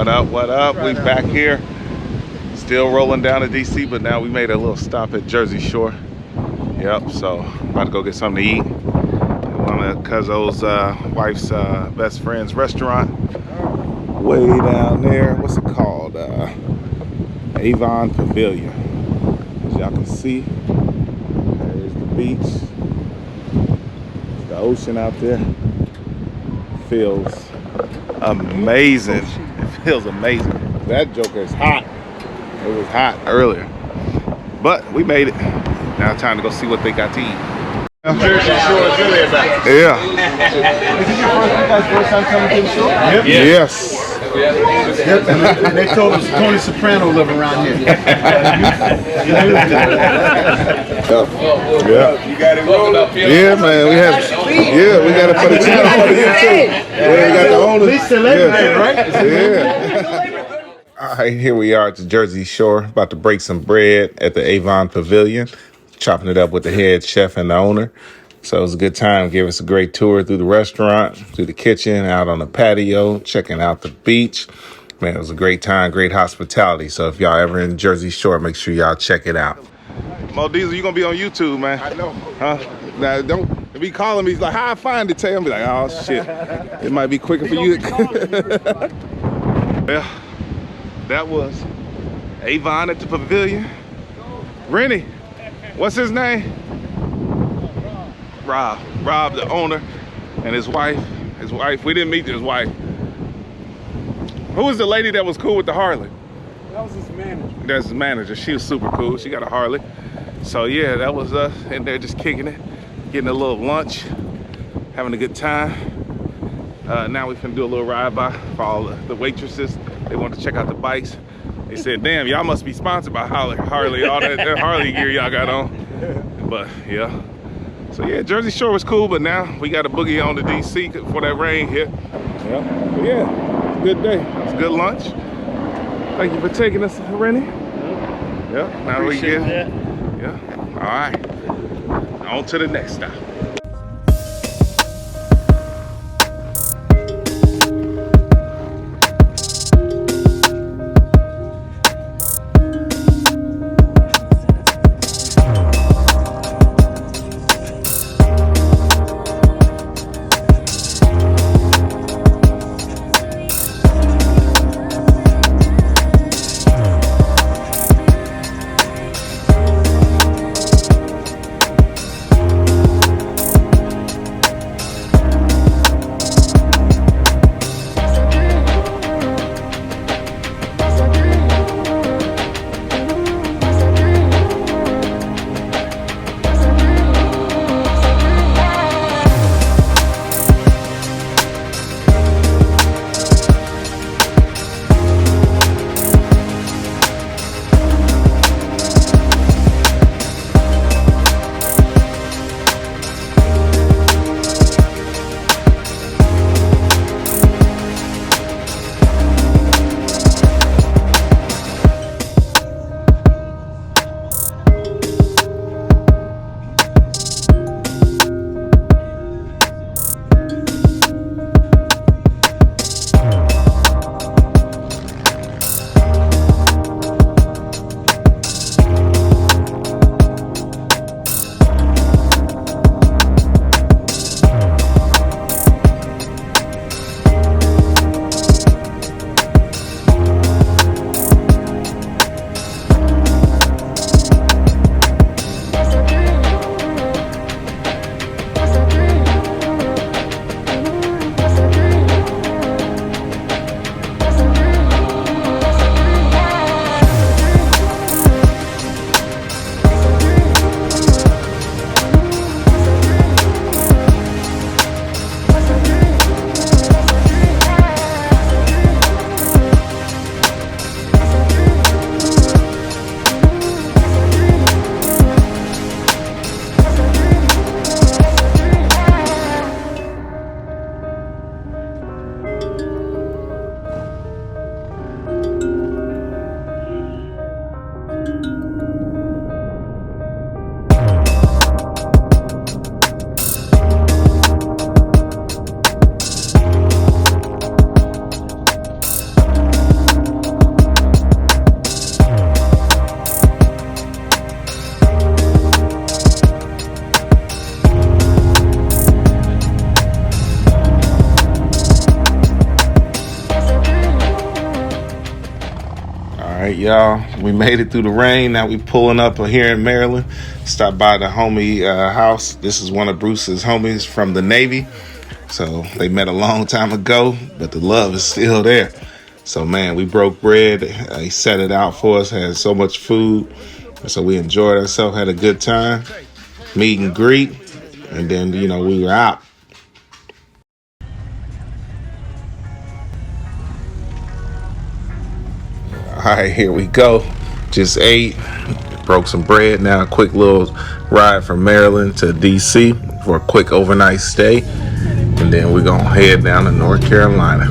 What up, what up? We back here. Still rolling down to DC, but now we made a little stop at Jersey Shore. Yep, so about to go get something to eat. One of Cuzzo's wife's best friend's restaurant. Way down there, what's it called? Avon Pavilion. As y'all can see, there's the beach. There's the ocean out there. Feels amazing. It feels amazing. That joker is hot. It was hot earlier, but we made it. Now time to go see what they got to eat. Jersey Shore is really about. Yeah. Is this your first time coming to the show? Yep. Yes. Yep. And they told us Tony Soprano live around here. Yeah. You got it rolled up here. Yeah, man. We got it for the channel for you too. Yeah, we got the owners. Least celebrity, right? Yeah. All right, here we are at the Jersey Shore, about to break some bread at the Avon Pavilion, chopping it up with the head chef and the owner. So it was a good time. Gave us a great tour through the restaurant, through the kitchen, out on the patio, checking out the beach. Man, it was a great time, great hospitality. So if y'all ever in Jersey Shore, make sure y'all check it out. Mo Diesel, you gonna be on YouTube, man. I know. Huh? Now, don't be calling me. He's like, how I find it? Tell him, be like, oh, shit. It might be quicker for you. Well, that was Avon at the Pavilion. Rennie, what's his name? Rob, the owner, and his wife. We didn't meet his wife. Who was the lady that was cool with the Harley? That was his manager. That's his manager. She was super cool. She got a Harley. So yeah, that was us in there just kicking it, getting a little lunch, having a good time. Now we finna do a little ride by for all the waitresses. They wanted to check out the bikes. They said, damn, y'all must be sponsored by Harley, all that Harley gear y'all got on. But yeah. So yeah, Jersey Shore was cool, but now we got a boogie on to DC before that rain hit. Yeah, but yeah, it's a good day. It's a good lunch. Thank you for taking us, Rennie. Yeah, now we get. Yeah, all right. On to the next stop. right, y'all. We made it through the rain. Now we pulling up here in Maryland. Stopped by the homie house. This is one of Bruce's homies from the Navy. So they met a long time ago, but the love is still there. So, man, we broke bread. He set it out for us, had so much food. So we enjoyed ourselves, had a good time, meet and greet, and then, you know, we were out. All right, here we go. Just ate, broke some bread. Now a quick little ride from Maryland to D.C. for a quick overnight stay. And then we're going to head down to North Carolina.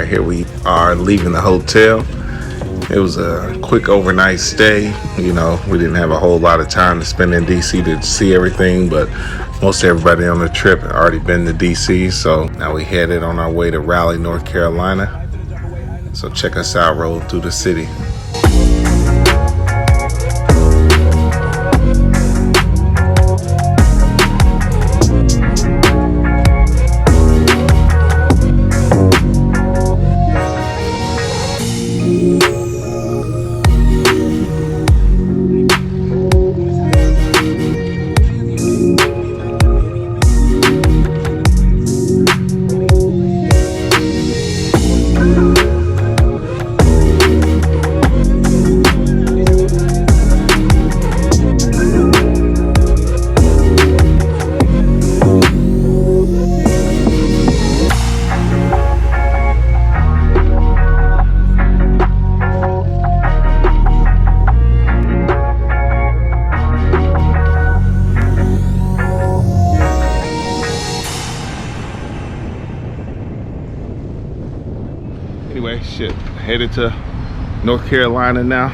Here we are leaving the hotel. It was a quick overnight stay. You know, we didn't have a whole lot of time to spend in DC to see everything, but most everybody on the trip had already been to DC. So now we headed on our way to Raleigh, North Carolina. So check us out, rolling through the city. Anyway, shit, headed to North Carolina now.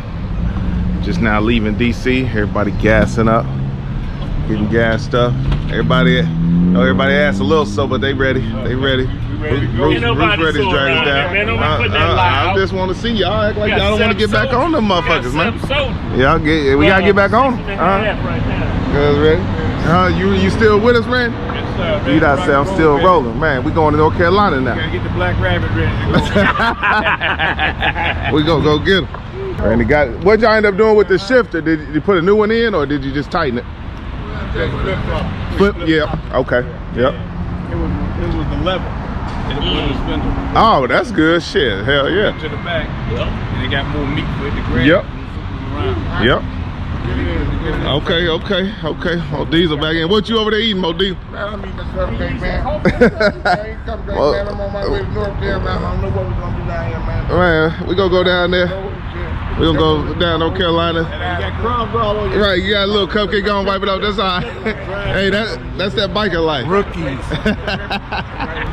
Just now leaving DC. Everybody gassing up, getting gassed up. Everybody asked a little so, but they ready. They ready. Bruce ready to drag us down. I just want to see y'all act like y'all don't want to get back on them motherfuckers, man. Y'all we gotta get back on. Ready? You still with us, man? Eat ourselves, still rolling, man. We going to North Carolina now. Gotta get the black rabbit ready to go. We gonna go get him. And what y'all end up doing with the shifter? Did you put a new one in, or did you just tighten it? Flip, yeah. Okay. Yep. It was the level. And it was the spindle. Oh, that's good shit. Hell yeah. To the back. Yep. And it got more meat with the grab. Yep. Yep. Okay. Oh, Diesel back in. What you over there eating, Mo D? Man, I'm eating this cupcake, man. I ain't cupcake, man. I'm on my way to North Carolina. I don't know what we're gonna do down here, man. Man, we gonna go down there. We're gonna go down North Carolina. You got crumbs all over you. Right, you got a little cupcake on, wipe it off. That's all right. Hey, that's that biker life. Rookies.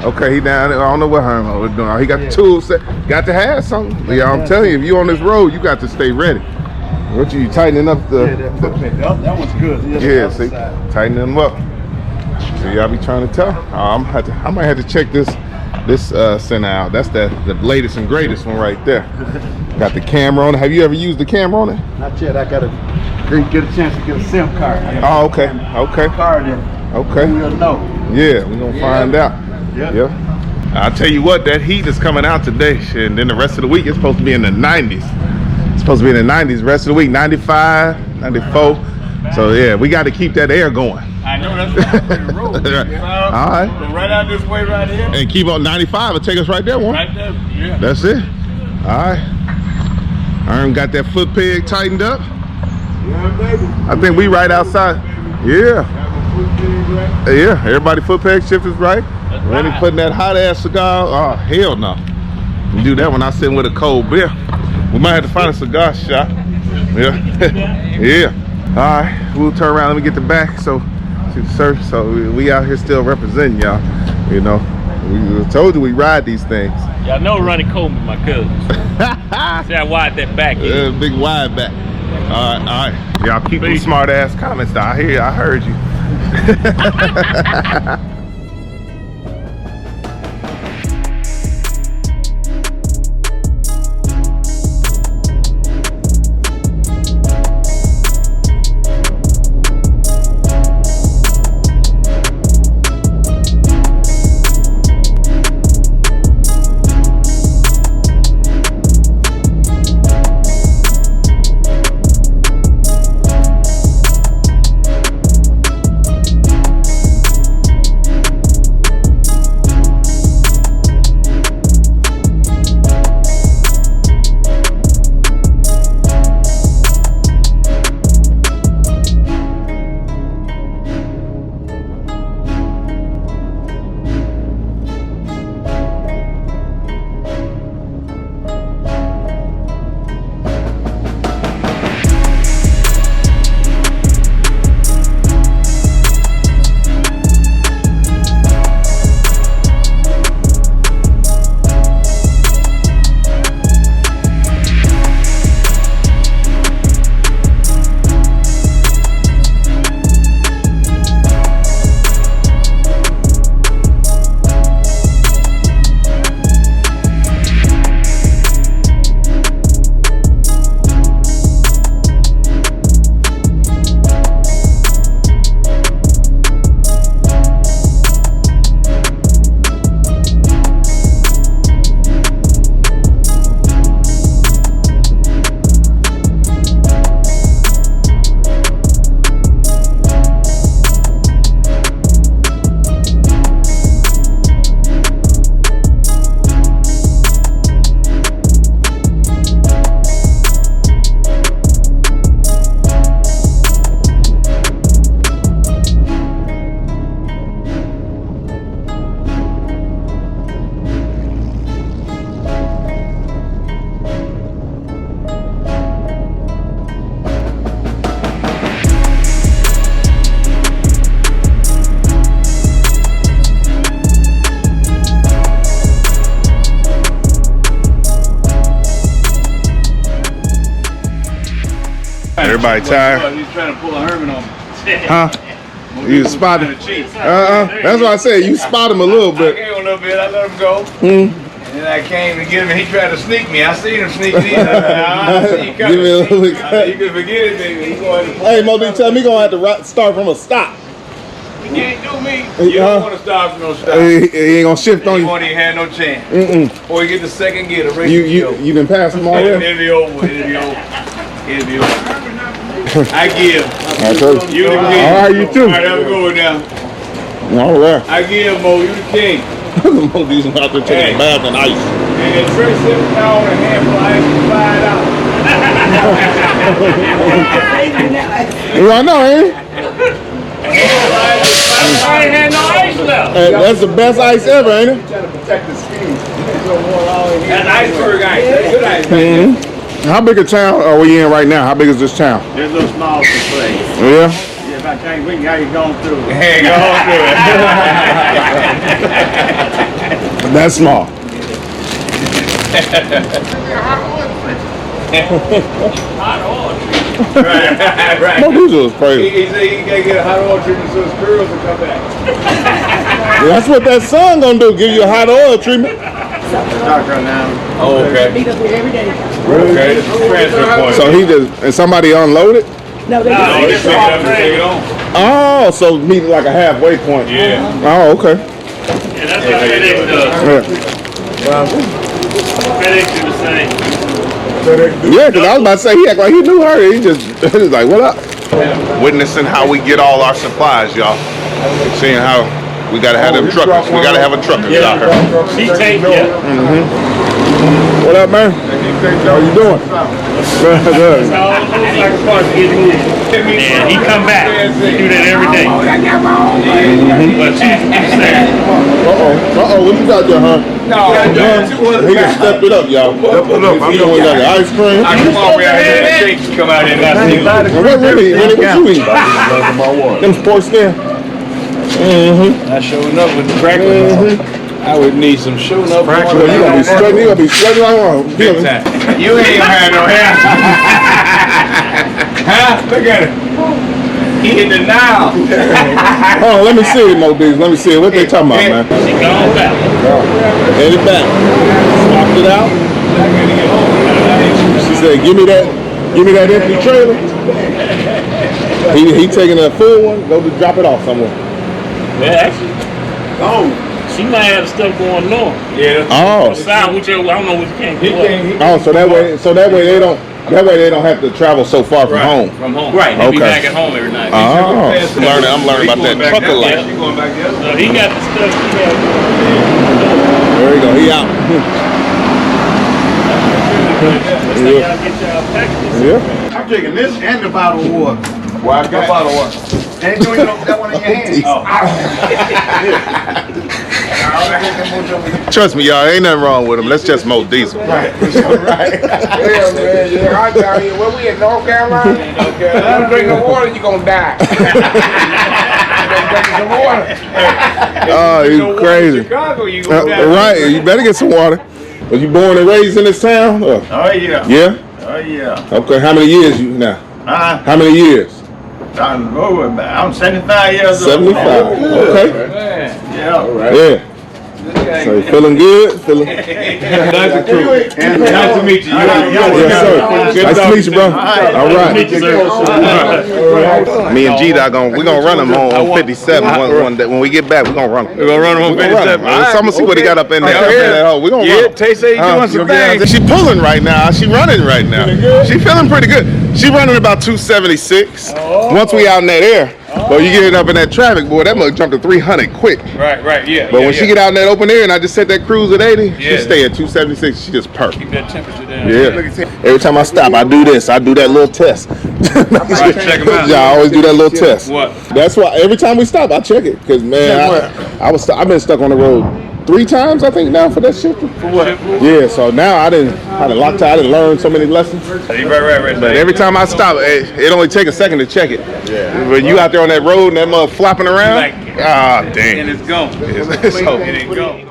Okay, he down there. I don't know what Herman was doing. He got the tools set. Got to have something. Yeah, I'm telling you, if you on this road, you got to stay ready. What you tightening up the? That one's good. Yeah, see, tightening them up. So y'all be trying to tell. I might have to check this center out. That's the latest and greatest one right there. Got the camera on it. Have you ever used the camera on it? Not yet. I gotta get a chance to get a SIM card. Oh, okay. Card in. Okay. We'll know. Yeah, we're gonna find out. Yeah. I'll tell you what, that heat is coming out today, and then the rest of the week it's supposed to be in the 90s. It's supposed to be in the 90s the rest of the week, 95, 94. So yeah, we got to keep that air going. I know that's the road. All right. So right out this way right here. And keep on 95 and take us right there, one. Right there, yeah. That's it. All right. Aaron got that foot peg tightened up. Yeah, baby. I think we right outside. Yeah. Yeah, everybody foot peg shifters right. Randy putting that hot ass cigar. Oh, hell no. You do that when I'm sitting with a cold beer. We might have to find a cigar shop. Yeah. Yeah. All right, we'll turn around. Let me get the back. So we out here still representing y'all. You know, we told you we ride these things. Y'all know Ronnie Coleman, my cousin. See how wide that back is. Big wide back. All right. Y'all keep these smart ass comments down here. I heard you. Everybody tired? He's trying to pull a Herman on me. Huh? You spot him? That's what I said. You spot him a little bit. I gave him a little bit. I let him go. And then I came to get him. He tried to sneak me. I seen him sneaking in. I see you coming. Give me a little bit. You can forget it, baby. He's going to Hey, Mo, tell me gonna have to start from a stop. You can't do me. You don't want to start from no stop. He ain't gonna shift on You you. won't even have no chance. Or you get the second gear. The race You done passed him already? It'll be over. It'll be over. It'll be over. I give. You the king. All right, you too. All right, I'm going now. All right. I give, Mo. You the king. Mo, these out there taking a bath in ice. And the Trish $7 a handful of ice is $5. I know, ain't it? I ain't had no ice left. That's the best ice ever, ain't it? Trying to protect the skin. That's iceberg ice. That's good ice. How big a town are we in right now? How big is this town? It's a little small place. Yeah? Yeah, if I can't win, how you going through it? Hey, go on through it. That's small. Hot oil. Right. Mo, these are crazy. He said he gotta get a hot oil treatment so his curls will come back. That's what that sun gonna do, give you a hot oil treatment. Doctor now. Oh, okay. Beat up here every day. Okay, this is transfer point. So he just, and somebody unloaded? No, they No, just they pick it up and take it on. Oh, so meet like a halfway point. Yeah. Oh, okay. Yeah, that's what FedEx does. Yeah. FedEx do the same. Yeah, because I was about to say he act like he knew her. He just he was like, what up? witnessing how we get all our supplies, y'all. Seeing how we gotta have them truckers. We gotta have a trucker out here. She take yeah. What up, man? How you doing? Good. And he come back. He do that every day. But she's sad. What you got there, huh? He just stepped it up, y'all. Step it up. I'm going got the ice cream. I come over here and shake come out there and not see. What you eat? Them spork skin. I showing up with the crackers. I would need some showing up. You gonna be sweating like one. You ain't even had no hair. Huh? Look at it. He in the now. Oh, let me see it, Mo D's. Let me see it. What they talking about, man? She gone back. Head it back. Swapped it out. She said, give me that empty trailer. He taking a full one, go to drop it off somewhere. Well, actually, she might have stuff going north. Yeah. Oh. South, whichever, I don't know which can't go up. Oh, so that way they don't have to travel so far from home. From home. Right, they be back at home every night. Oh. I'm learning about that trucker life. She going back there. So he got the stuff he has. There you go, he out. Let's say y'all get y'all packages. Yeah. I'm drinking this and the bottle of water. Why? What bottle of water? Ain't doing that one in your hand. Trust me, y'all, ain't nothing wrong with them. That's just Mo Diesel. Right. Right. Yeah, man. Yeah, I tell you, where we in North Carolina? I'm drinking water, you gonna die. You drinking some water. Oh, you crazy. Chicago, you gonna die. Right, you better get some water. Was you born and raised in this town? Oh yeah. Yeah? Oh yeah. Okay, how many years you now? How many years? I'm 75 years old. 75. Okay. Yeah. Yeah. So you feeling good? Feeling? Nice to meet you. Yes, sir. Nice to meet you, bro. All right. Me and G-Dog, we're gonna run them on 57 one day. When we get back, we're gonna run them. We're gonna run them on 57. I'm gonna see what he got up in there. We're gonna run them. Tay say he doing some things. She pulling right now. She running right now. She feeling pretty good. She running about 276. Once we out in that air. But you get it up in that traffic, boy, that mug jumped to 300 quick. Right, yeah. But when she get out in that open air and I just set that cruise at 80, she Yeah. stay at 276. She just perfect. Keep that temperature down. Yeah. Every time I stop, I do this. I do that little test. Right, check 'em out. Yeah, I always do that little test. What? That's why every time we stop, I check it. Cause man, I've been stuck on the road 3 times, I think, now for that shit. For what? Yeah, so now I didn't lock time. I didn't learn so many lessons. Right. But every time I stop, it only take a second to check it. Yeah. When you out there on that road and that mug flopping around, dang. And it's gone. It's over. It ain't gone.